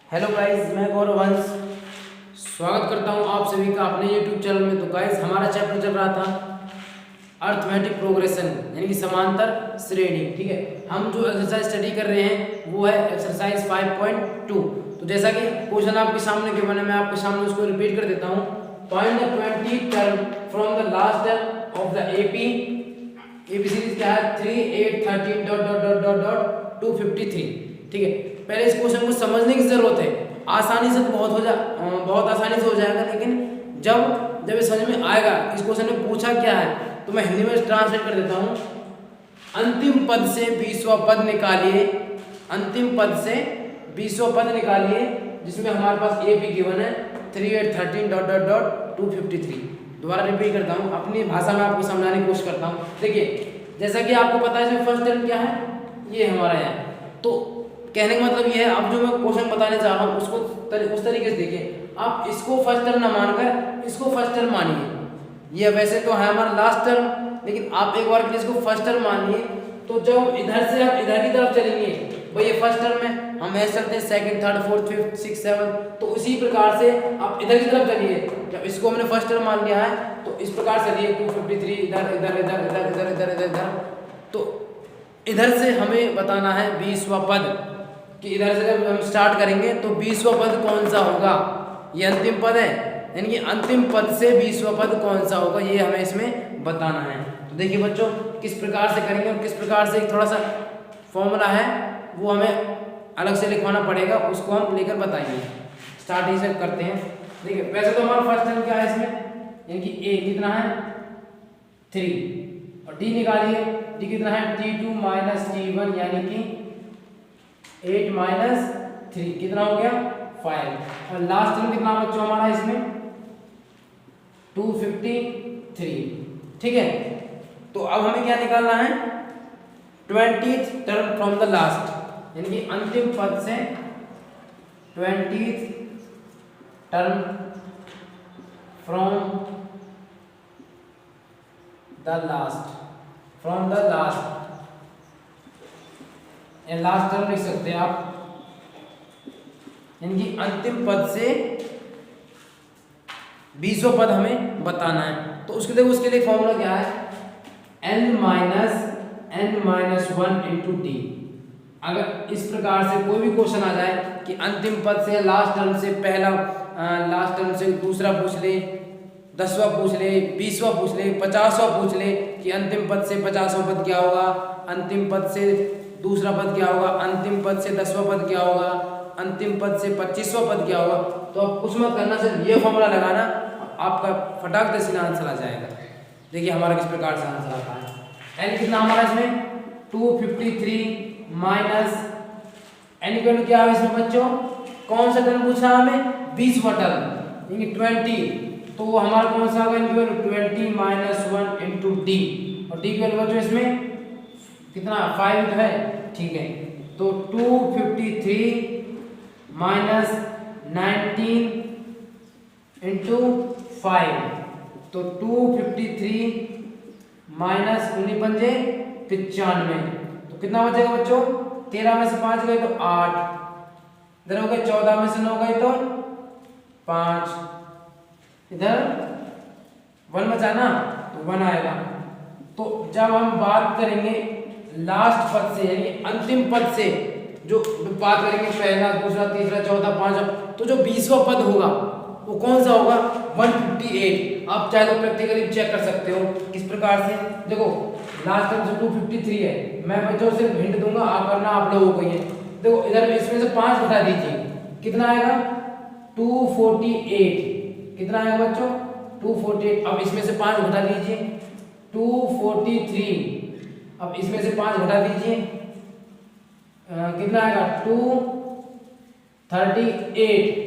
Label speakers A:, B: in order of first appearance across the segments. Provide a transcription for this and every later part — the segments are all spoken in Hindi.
A: हेलो गाइस, मैं गौरव हंस स्वागत करता हूं आप सभी का अपने यूट्यूब चैनल में। तो गाइस, हमारा चैप्टर चल रहा था अर्थमेटिक प्रोग्रेशन यानी कि समांतर श्रेणी। ठीक है, हम जो एक्सरसाइज स्टडी कर रहे हैं वो है एक्सरसाइज 5.2। तो जैसा कि क्वेश्चन आपके सामने के बने, मैं आपके सामने उसको रिपीट कर देता हूँ। Find the 20 term from the last term of the AP series क्या है 3 8 13 dot dot dot dot dot 253। ठीक है, पहले इस क्वेश्चन को समझने की जरूरत है। आसानी से तो बहुत आसानी से हो जाएगा, लेकिन जब ये समझ में आएगा इस क्वेश्चन में पूछा क्या है, तो मैं हिंदी में ट्रांसलेट कर देता हूँ। अंतिम पद से 20वां पद निकालिए। अंतिम पद से 20वां पद निकालिए जिसमें हमारे पास ए पी गिवन है 3 8 13 डॉट डॉट डॉट 253। दोबारा रिपीट करता हूँ, अपनी भाषा में आपको समझाने की कोशिश करता हूँ। देखिए, जैसा कि आपको पता है फर्स्ट टर्म क्या है, ये हमारा है। तो कहने का मतलब ये है, अब जो मैं क्वेश्चन बताने जा रहा हूँ उसको उस तरीके से देखिए। आप इसको फर्स्ट टर्म ना मानकर इसको फर्स्ट टर्म मानिए। ये वैसे तो है हमारा लास्ट टर्म, लेकिन आप एक बार के लिए इसको फर्स्ट टर्म मानिए। तो जब इधर से आप इधर की तरफ चलेंगे, भाई ये फर्स्ट टर्म है, हम ऐसे चलते हैं second third fourth fifth six seven, तो उसी प्रकार से आप इधर की तरफ चलिए। जब इसको हमने फर्स्ट टर्म मान लिया है तो इस प्रकार से चलिए 253 इधर इधर इधर इधर इधर इधर इधर इधर। तो इधर से हमें बताना है 20वां पद, कि इधर से जब हम स्टार्ट करेंगे तो 20वां पद कौन सा होगा। ये अंतिम पद है, यानी कि अंतिम पद से 20वां पद कौन सा होगा, ये हमें इसमें बताना है। तो देखिए बच्चों, किस प्रकार से करेंगे और किस प्रकार से एक थोड़ा सा फॉर्मूला है वो हमें अलग से लिखवाना पड़ेगा, उसको हम लेकर बताएंगे। स्टार्ट ही से करते हैं। देखिए, वैसे तो हमारा फर्स्ट टर्म क्या है इसमें, यानी कि ए कितना है 3, और डी निकालिए। डी कितना है T2 माइनस T1 यानी कि 8 माइनस 3 कितना हो गया 5। और लास्ट टर्म कितना बच्चों हमारा इसमें 253। ठीक है, तो अब हमें क्या निकालना है 20th term from the last, यानी कि अंतिम पद से 20th term from the last, from the last last term लिख सकते हैं आप, यानी कि अंतिम पद से 20वां पद हमें बताना है। तो उसके देखो, उसके लिए फॉर्मूला क्या है n माइनस 1 इंटू डी। अगर इस प्रकार से कोई भी क्वेश्चन आ जाए कि अंतिम पद से लास्ट टर्म से पहला, लास्ट टर्म से दूसरा पूछ ले, 10वां पूछ ले, 20वां पूछ ले, 50वां पूछ ले कि अंतिम पद से 50वां पद क्या होगा, अंतिम पद से दूसरा पद क्या होगा, अंतिम पद से 10वां पद क्या होगा, अंतिम पद से 25वां पद क्या होगा, तो आप कुछ मत करना, सिर्फ ये फॉर्मूला लगाना, आपका फटाक से आंसर आ जाएगा। देखिए हमारा किस प्रकार से आंसर आता है। एन कितना हमारा इसमें 253 माइनस एन इक्वल क्या है इसमें बच्चों, कौन सा टर्म पूछा हमें 20वां टर्म यानी 20, तो वो हमारा कौन सा होगा इक्वल 20 माइनस 1 इंटू डी। और डी इक्वल बच्चों इसमें कितना 5 है। ठीक है, तो 253 माइनस 19 इंटू 5, तो 253 माइनस 19 पंजे 95, तो कितना बचेगा बच्चों 13 में से 5 गए तो 8, इधर हो गए 14 में से 9 गए तो 5, इधर 1 बचा ना, तो 1 आएगा। तो जब हम बात करेंगे लास्ट पद से यानी अंतिम पद से, जो बात करेंगे पहला दूसरा तीसरा चौथा पांचवा, तो जो 20वां पद होगा वो कौन सा होगा 158। आप चाहे तो प्रैक्टिकली चेक कर सकते हो किस प्रकार से। देखो लास्ट टर्म से 253 है, मैं बच्चों से हिंट दूंगा, आप करना आप लोगों को ये। देखो इधर इसमें से 5 घटा दीजिए, कितना आएगा 248, कितना आएगा बच्चों 248। अब इसमें से 5 घटा दीजिए 243, अब इसमें से 5 घटा दीजिए कितना आएगा 238,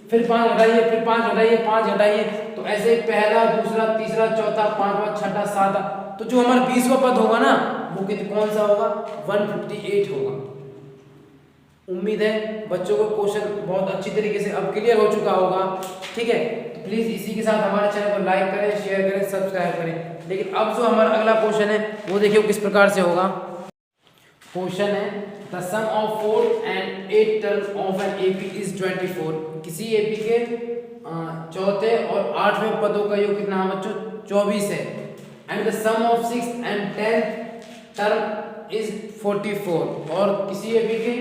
A: फिर 5 घटाइए, फिर 5 घटाइए, 5 घटाइए, तो ऐसे पहला दूसरा तीसरा चौथा पांचवा छठा सातवां, तो जो हमारा 20वां पद होगा ना वो कौन सा होगा 158 होगा। उम्मीद है बच्चों को क्वेश्चन बहुत अच्छी तरीके से अब क्लियर हो चुका होगा। ठीक है, तो प्लीज इसी के साथ हमारे चैनल को लाइक करें, शेयर करें, सब्सक्राइब करें। लेकिन अब जो हमारा अगला क्वेश्चन है वो देखिए किस प्रकार से होगा। क्वेश्चन है the sum of 4 and 8 terms of an AP is 24। किसी एपी के चौथे और 8वें पदों का योग कितना है बच्चों 24 है। And the sum of 6 and 10th term is 44। और किसी एपी के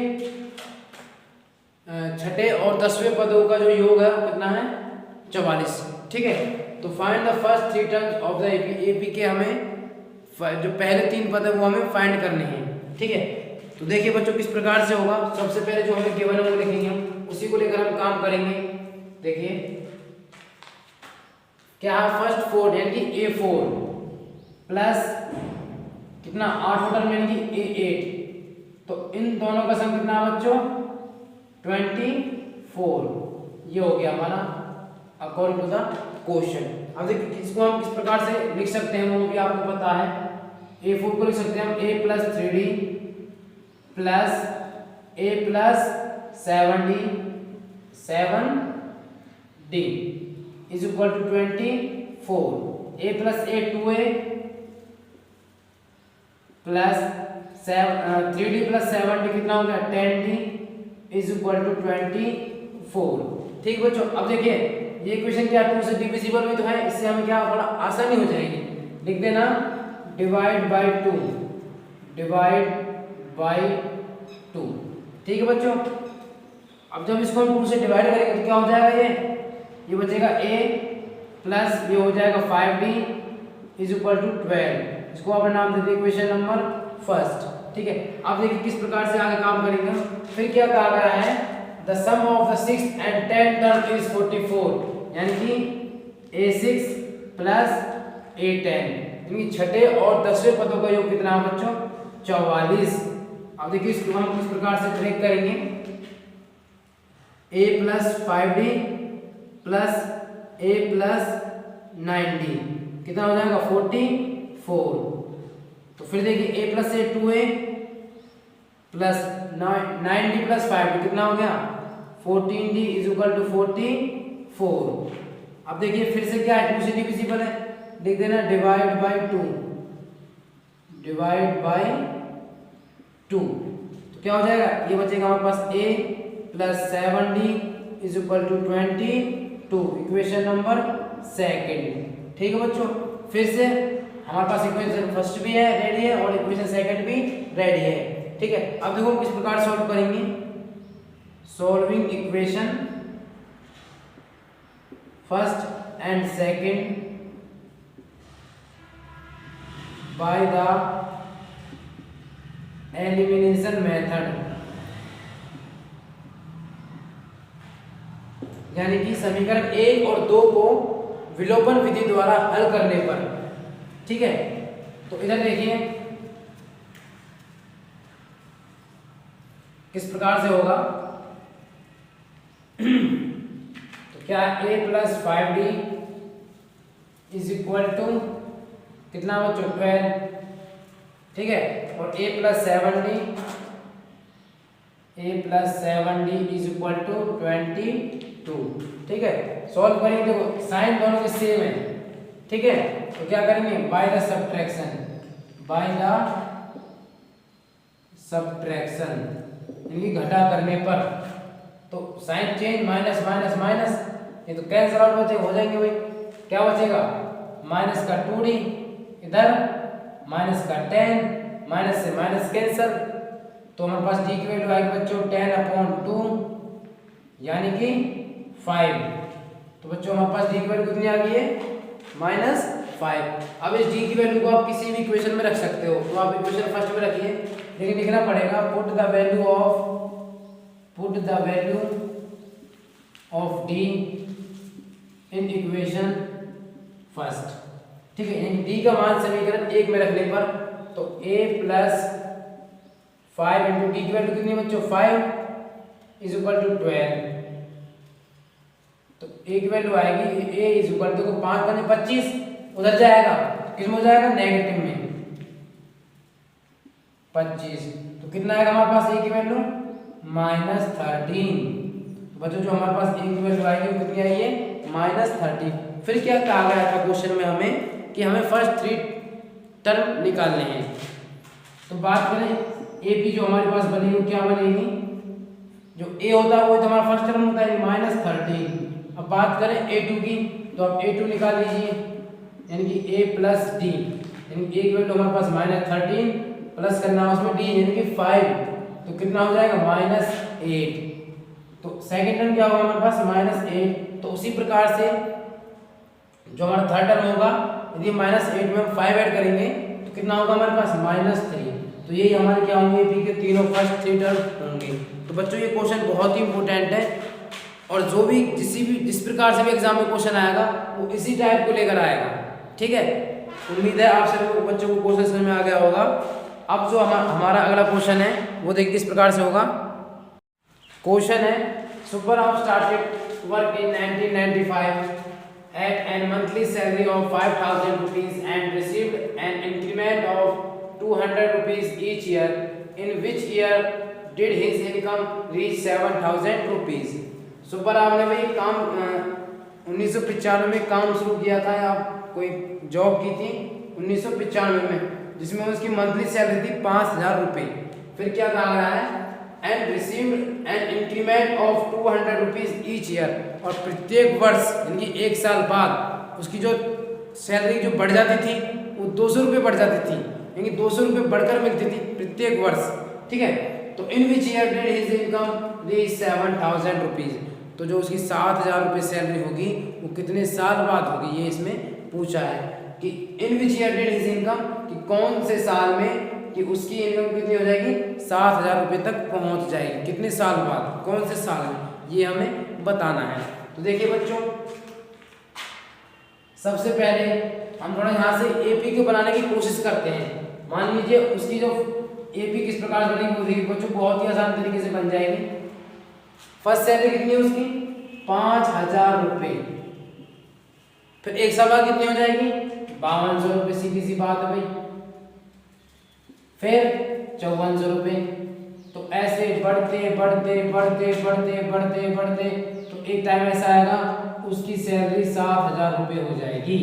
A: छठे और 10वें पदों का जो योग है वो कितना है 44। ठीक है, तो find the first 3 terms of the AP. AP के हमें जो पहले 3 पद है वो हमें फाइंड करने हैं। ठीक है, तो देखिए बच्चों किस प्रकार से होगा। सबसे पहले जो हमें गिवन है वो लिखेंगे हम, उसी को लेकर हम काम करेंगे। देखिए क्या है फर्स्ट 4 यानी कि A4 प्लस कितना 8 टर्म यानी कि A8, तो इन दोनों का सम कितना है बच्चों 24। ये हो गया हमारा अकॉर्डिंग टू द क्वेश्चन। अब देखिए इसको हम किस प्रकार से लिख सकते हैं वो भी आपको पता है। A4 को लिख सकते हैं हम A plus 3D plus A plus 7D is equal to 24। A plus A 2A plus 3D plus 7D कितना हो गया 10D इज इक्वल टू 24। ठीक बच्चों, अब देखिए ये इक्वेशन क्या 2 से डिविजिबल भी तो है, इससे हमें क्या बड़ा आसानी हो जाएगी। लिख देना डिवाइड बाय 2, डिवाइड बाय 2। ठीक है बच्चों, अब जब इसको हम 2 से डिवाइड करेंगे तो क्या हो जाएगा ये बचेगा A प्लस ये हो जाएगा 5D इज इक्वल टू 12। इसको आप नाम देते इक्वेशन नंबर फर्स्ट। ठीक है, अब देखिए किस प्रकार से आगे काम करेंगे। फिर क्या कहा गया है the sum of the 6 and 10 term is 44, यानी कि A6 प्लस A10 यानी छठे और 10वें पदों का योग कितना है बच्चों 44। अब देखिए इसको हम किस प्रकार से ब्रेक करेंगे। A plus 5D plus A plus 9D कितना हो जाएगा 44। तो फिर देखिए A plus A 2A plus 9D plus 5D कितना हो गया 14D इज इक्वल टू 44। अब देखिए फिर से क्या है 2 से डिविजिबल है, लिख देना डिवाइड बाय 2, डिवाइड बाय 2। तो क्या हो जाएगा ये बचेगा हमारे पास A plus 7D is equal to 22, equation number second. ठीक है बच्चों, फिर से हमारे पास इक्वेशन फर्स्ट भी है रेडी है और इक्वेशन सेकंड भी रेडी है। ठीक है, अब देखो किस प्रकार सॉल्व करेंगे। Solving equation first and second by the elimination method, यानी कि समीकरण 1 और 2 को विलोपन विधि द्वारा हल करने पर। ठीक है, तो इधर देखिए किस प्रकार से होगा। तो क्या A plus 5D is equal to कितना बच्चों 12। ठीक है, और A plus 7D is equal to 22। ठीक है, सॉल्व करेंगे। देखो साइन दोनों के सेम है। ठीक है, तो क्या करेंगे बाय द सब्ट्रैक्शन यानी घटा करने पर। तो sign change minus minus minus, ये तो कैंसिल आउट हो जाएंगे भाई। क्या बचेगा माइनस का 2D, इधर माइनस का 10, माइनस से माइनस कैंसिल, तो हमारे पास D की वैल्यू आएगी बच्चों 10/2 यानी कि 5। तो बच्चों हमारे पास D की वैल्यू कितनी आ गई है -5। अब इस D की वैल्यू को आप किसी भी इक्वेशन में रख सकते हो, तो आप इक्वेशन फर्स्ट में रखिए, लेकिन लिखना पड़ेगा put the value of D in equation first. ठीक है, यानी D का मान समीकरण 1 में रखने पर तो A प्लस 5 इंटू D की वैल्यू कितनी बच्चों 5 इज इक्वल टू 12। तो A की वैल्यू आएगी A इज इक्वल टू 5 5 25 उधर जाएगा, किस में हो जाएगा नेगेटिव में 25। तो कितना आएगा हमारे पास A की वैल्यू -13। बच्चों जो हमारे पास A की वैल्यू आएगी वो कितनी आई है -30। फिर क्या कहा गया था क्वेश्चन में हमें कि हमें फर्स्ट 3 टर्म निकालने हैं। तो बात करें ए पी जो हमारे पास बनेगी वो क्या बनेगी, जो ए होता है वो तो हमारा फर्स्ट टर्म होता है -13। अब बात करें A2 की, तो आप A2 निकाल लीजिए, यानी कि A प्लस डी, यानी कि एक वैल्यू हमारे पास -13 प्लस करना है उसमें डी यानी कि 5, तो कितना हो जाएगा -8। तो सेकंड टर्म क्या होगा हमारे पास -8। तो उसी प्रकार से जो हमारा थर्ड टर्म होगा, यदि -8 में हम 5 ऐड करेंगे तो कितना होगा हमारे पास -3। तो यही हमारे क्या होंगे पी के तीनों फर्स्ट 3 टर्म होंगे। तो बच्चों ये क्वेश्चन बहुत ही इंपॉर्टेंट है, और जो भी जिस प्रकार से भी एग्जाम में क्वेश्चन आएगा वो इसी टाइप को लेकर आएगा, ठीक है। उम्मीद है आप सभी बच्चों को क्वेश्चन समझ में आ गया होगा। अब जो हमारा अगला क्वेश्चन है वो देखिए किस प्रकार से होगा। क्वेश्चन है, Subbarao started work in 1995 at a monthly salary of 5,000 rupees and received an increment of 200 rupees each year. In which year did his income reach 7,000 rupees? Subbarao ने भाई काम 1995 में काम शुरू किया था, या कोई जॉब की थी 1995 में, जिसमें उसकी मंथली सैलरी थी 5,000 रुपये। फिर क्या कहा गया है, and received an increment of 200 rupees each year, और प्रत्येक वर्ष यानी कि 1 साल बाद उसकी जो सैलरी जो बढ़ जाती थी वो 200 रुपये बढ़ जाती थी, यानी कि 200 रुपये बढ़कर मिलती थी प्रत्येक वर्ष, ठीक है। तो in which year did his income reach 7,000 rupees, तो जो उसकी 7,000 रुपये सैलरी होगी वो कितने साल बाद होगी, ये इसमें पूछा है कि in which year did his income, कि कौन से साल में कि उसकी इनकम कितनी हो जाएगी 7,000 रुपये तक पहुंच जाएगी, कितने साल बाद, कौन से साल में, ये हमें बताना है। तो देखिए बच्चों, सबसे पहले हम थोड़ा यहाँ से एपी को बनाने की कोशिश करते हैं। मान लीजिए उसकी जो एपी किस प्रकार से बनेगी वो देखिए बच्चों, बहुत ही आसान तरीके से बन जाएगी। फर्स्ट सैलरी कितनी है उसकी 5,000 रुपये, फिर 1 साल बाद कितनी हो जाएगी 5,200 रुपये, सीधी सी बात है भाई, फिर 5,400 रुपये। तो ऐसे बढ़ते बढ़ते बढ़ते बढ़ते बढ़ते बढ़ते तो एक टाइम ऐसा आएगा उसकी सैलरी 7,000 रुपये हो जाएगी,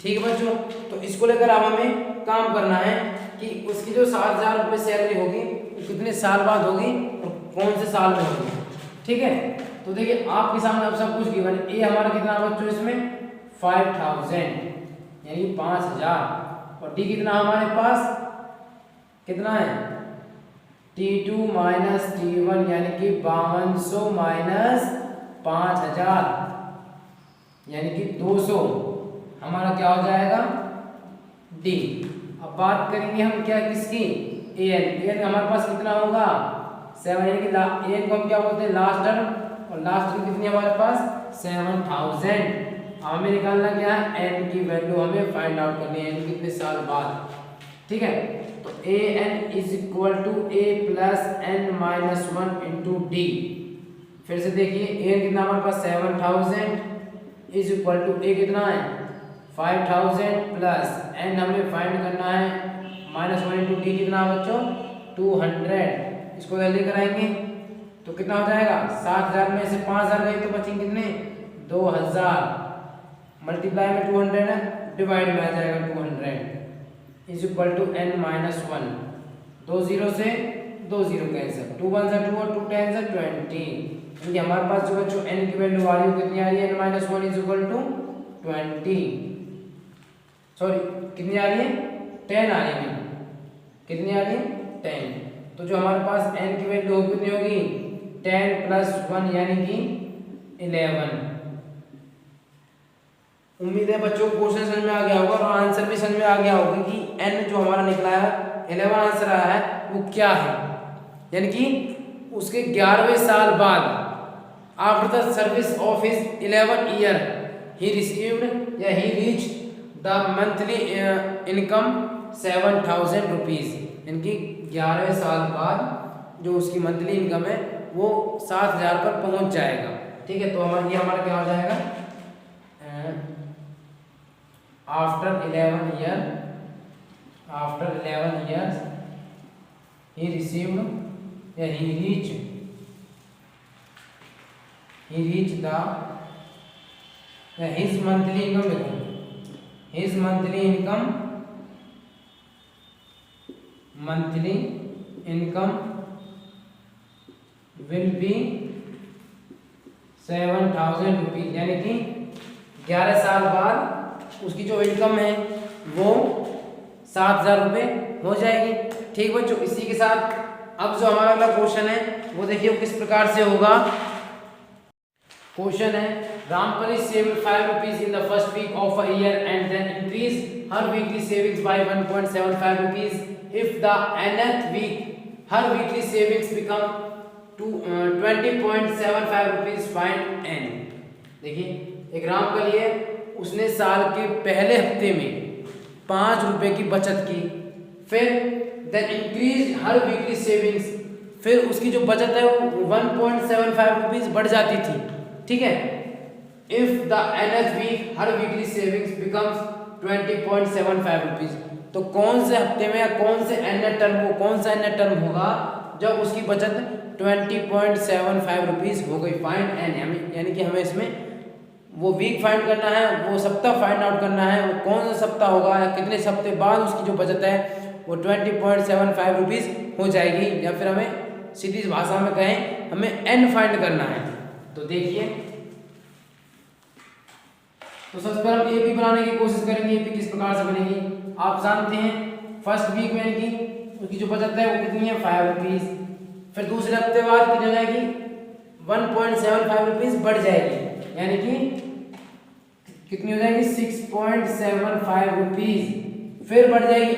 A: ठीक है बच्चों। तो इसको लेकर अब हमें काम करना है कि उसकी जो 7,000 रुपये सैलरी होगी वो कितने साल बाद होगी और कौन से साल में होगी, ठीक है। तो देखिए आपके सामने अब सब कुछ गिवन है। ए हमारा कितना बच्चों इसमें 5,000 यानी 5,000, और डी कितना हमारे पास कितना है T2 माइनस T1 यानी कि 5200 माइनस 5,000 यानी कि 200, हमारा क्या हो जाएगा डी। अब बात करेंगे हम क्या किसकी, एन हमारे पास कितना होगा 7, यानी कि एन को हम क्या बोलते हैं लास्ट टर्म, और लास्ट टर्म कितनी हमारे पास 7,000। हमें निकालना क्या है एन की वैल्यू, हमें फाइंड आउट करनी है एन कितने साल बाद, ठीक है। तो a n is equal to a plus n minus 1 into d. फिर से देखिए ए कितना हमारे पास 7,000 इज इक्वल टू ए कितना है 5,000 प्लस एन हमें फाइंड करना है -1 इंटू डी कितना बच्चों 200। इसको जल्दी कराएंगे तो कितना हो जाएगा 7,000 में से 5,000 गए तो बचेंगे कितने 2,000, मल्टीप्लाई में 200 है, डिवाइड में आ जाएगा 200 is equal to n minus 1। 2 0 से 2 0 कैंसिल, 2 1 से 2 और 2 10 से 20, यानी हमारे पास जो बच्चों एन की वैल्यू आ रही है कितनी आ रही है n minus 1 is equal to 20, sorry कितनी आ रही है 10 आ रही है, कितनी आ रही है 10। तो जो हमारे पास एन की वैल्यू कितनी होगी 10 प्लस 1 यानी कि 11। उम्मीद है बच्चों को क्वेश्चन समझ में आ गया होगा और आंसर भी समझ में आ गया होगा कि एन जो हमारा निकला है 11 आंसर आया है वो क्या है, यानी कि उसके 11वें साल बाद after the service of his 11 year he received या he reach the monthly income 7,000 rupees, यानी कि 11वें साल बाद जो उसकी मंथली इनकम है वो 7,000 पर पहुंच जाएगा, ठीक है। तो हमारा क्या हो जाएगा आफ्टर 11 years he received या he reached the his monthly income देखो his monthly income income will be 7,000 rupees, यानी कि 11 साल बाद उसकी जो इनकम है वो 7,000 रुपये हो जाएगी। ठीक बच्चों, इसी के साथ अब जो हमारा अगला क्वेश्चन है वो देखिए किस प्रकार से होगा। क्वेश्चन है Rampari saved 5 rupees in the first week of a year and then increase her weekly savings by 1.75 rupees. If the nth week her weekly savings become 20.75 rupees, find n। देखिए एक राम का लिए उसने साल के पहले हफ्ते में 5 रुपए की बचत की, फिर then increase her weekly savings, फिर उसकी जो बचत है वो 1.75 रुपीज बढ़ जाती थी। ठीक है, if the nth week her weekly savings becomes 20.75 rupees, तो कौन से हफ्ते में या कौन से nth टर्म को कौन सा nth टर्म होगा जब उसकी बचत 20.75 रुपीज हो गई। फाइंड n, यानी कि हमें इसमें वो वीक फाइंड करना है, वो सप्ताह फाइंड आउट करना है, वो कौन सा सप्ताह होगा या कितने सप्ताह बाद उसकी जो बचत है वो 20.75 रुपीज हो जाएगी, या फिर हमें सीधी भाषा में कहें हमें n फाइंड करना है। तो देखिए, तो सबसे पहले हम एपी बनाने की कोशिश करेंगे। एपी किस प्रकार से बनेगी आप जानते हैं। फर्स्ट वीक में की उसकी जो बचत है वो कितनी है 5 रुपीज, फिर दूसरे हफ्ते बाद कितनी हो जाएगी 1.75 रुपीज बढ़ जाएगी, यानी कि कितनी हो जाएगी 6.75 रुपीज, फिर बढ़ जाएगी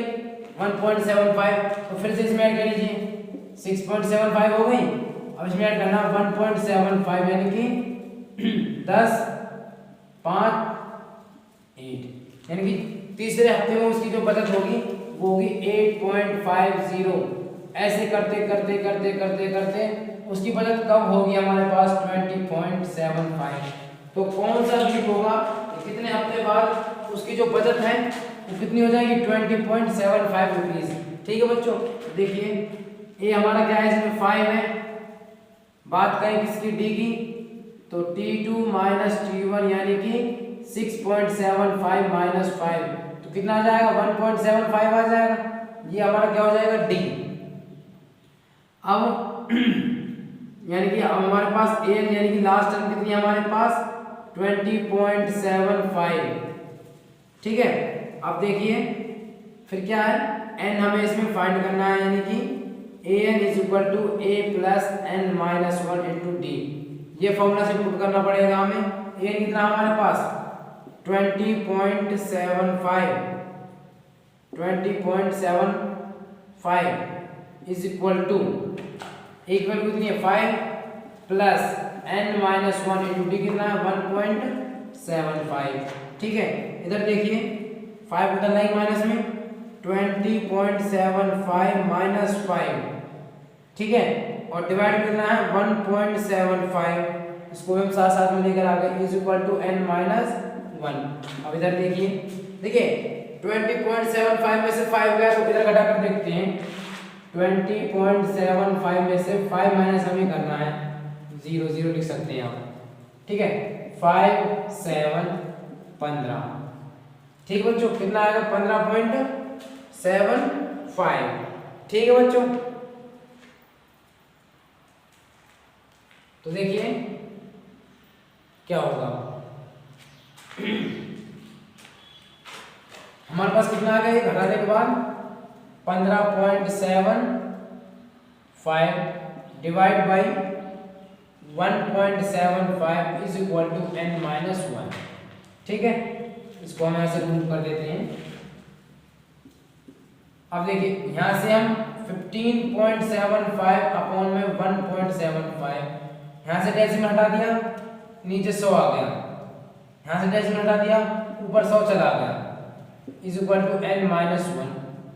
A: 1.75, तो फिर से इसमें ऐड कर लीजिए 6.75 हो गई। अब इसमें ऐड करना 1.75, यानी कि 10, 5, 8, यानी कि तीसरे हफ्ते में उसकी जो बचत होगी वो होगी 8.50। ऐसे करते करते करते करते करते उसकी बचत कब होगी हमारे पास 20.75। तो कौन सा वीक होगा, कितने हफ्ते बाद उसकी जो बचत है वो कितनी हो जाएगी 20.75 रुपीज। ठीक है बच्चों, देखिए ये हमारा क्या है, इसमें 5 है। बात करें किसकी डी की, तो T2 माइनस T1 यानी कि 6.75 माइनस 5, तो कितना आ जाएगा 1.75 आ जाएगा। ये हमारा क्या हो जाएगा डी। अब यानी कि अब हमारे पास एन यानी कि लास्ट टर्म कितनी है हमारे पास 20.75। ठीक है, अब देखिए फिर क्या है, एन हमें इसमें फाइंड करना है, यानी कि an is equal to a plus n minus 1 into d. ये फॉर्मूला से पुट करना पड़ेगा हमें। an कितना हमारे पास 20.75 इज इक्वल टू कितनी है 5 plus n minus 1 into D कितना है 1.75। ठीक है, इधर देखिए 5 उधर नहीं माइनस में 20.75 माइनस 5। ठीक है, और डिवाइड करना है 1.75, इसको हम साथ साथ में लेकर आ गए is equal to n minus 1। अब इधर देखिए 20.75 में से 5 गया तो इधर घटा कर देखते हैं। 20.75 में से 5 माइनस हमें करना है 0 0 लिख सकते हैं आप। ठीक है, 5 7 15। ठीक है बच्चों, कितना आएगा 15.75। ठीक है बच्चों, तो देखिए क्या होगा हमारे पास कितना आ गया घटाने के बाद 15.75 divide by 1.75 is equal to n minus 1। ठीक है, इसको हम ऐसे रूट कर देते हैं। अब देखिए यहाँ से हम 15.75 अपॉन में 1.75, यहाँ से डेसिमल हटा दिया नीचे 100 आ गया, यहाँ से डेसिमल हटा दिया ऊपर 100 चला गया is equal to n minus 1।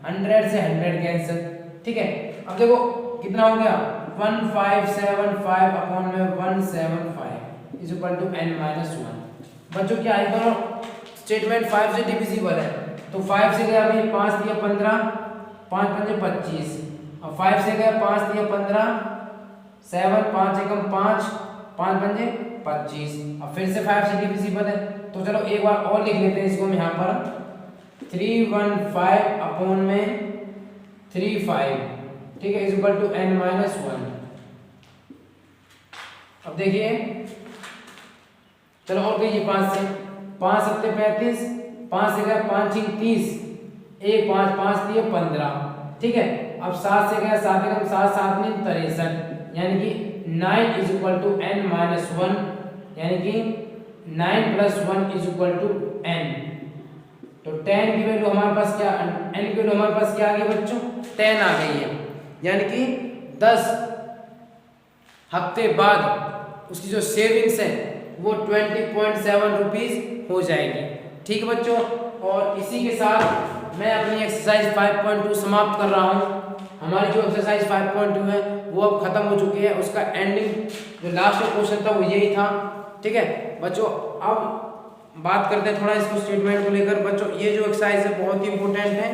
A: 100 से 100 कैंसिल। ठीक है, अब देखो कितना हो गया 1575 अपॉन में 175 is equal to n minus 1। बच्चों क्या है, दोनों स्टेटमेंट 5 से डिविजिबल है, तो 5 से गया अभी 5 दिया 15, 5 पंजे 25, और 5 से गया 5 दिया 15, 7 5 एकम 5, 5 पंजे 25, अब फिर से 5 से डिविजिबल है, तो चलो एक बार और लिख लेते हैं इसको हम यहाँ पर 315 अपॉन में 35 ठीक है, इज इक्वल टू n-1। अब देखिए, चलो और कहिए 5 से, 5 सत्ते 35, 5 से गया 5 छिक 30, 1 5 5 दिए 15, ठीक है। अब 7 से गया 7 एकम 7 7 में 63, यानी कि 9 इज इक्वल टू n-1, यानी कि 9 + 1 इज इक्वल टू n। तो 10 की वैल्यू हमारे पास क्या, n की वैल्यू हमारे पास क्या आ गई बच्चों, 10 आ गई है, यानी कि 10 हफ्ते बाद उसकी जो सेविंग्स है वो 20.7 रुपीज़ हो जाएगी, ठीक है बच्चों। और इसी के साथ मैं अपनी एक्सरसाइज 5.2 समाप्त कर रहा हूँ। हमारी जो एक्सरसाइज 5.2 है वो अब खत्म हो चुकी है, उसका एंडिंग जो लास्ट का क्वेश्चन था वो यही था, ठीक है बच्चों। अब बात करते हैं थोड़ा इसको स्टेटमेंट को लेकर बच्चों। ये जो एक्सरसाइज है बहुत ही इंपॉर्टेंट है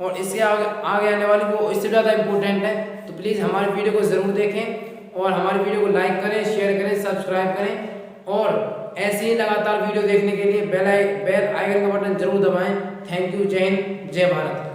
A: और इससे आगे आने वाली वो इससे ज़्यादा इंपॉर्टेंट है, तो प्लीज़ हमारे वीडियो को ज़रूर देखें और हमारे वीडियो को लाइक करें, शेयर करें, सब्सक्राइब करें और ऐसे ही लगातार वीडियो देखने के लिए बेल आइकन का बटन जरूर दबाएं। थैंक यू, जय हिंद, जय भारत।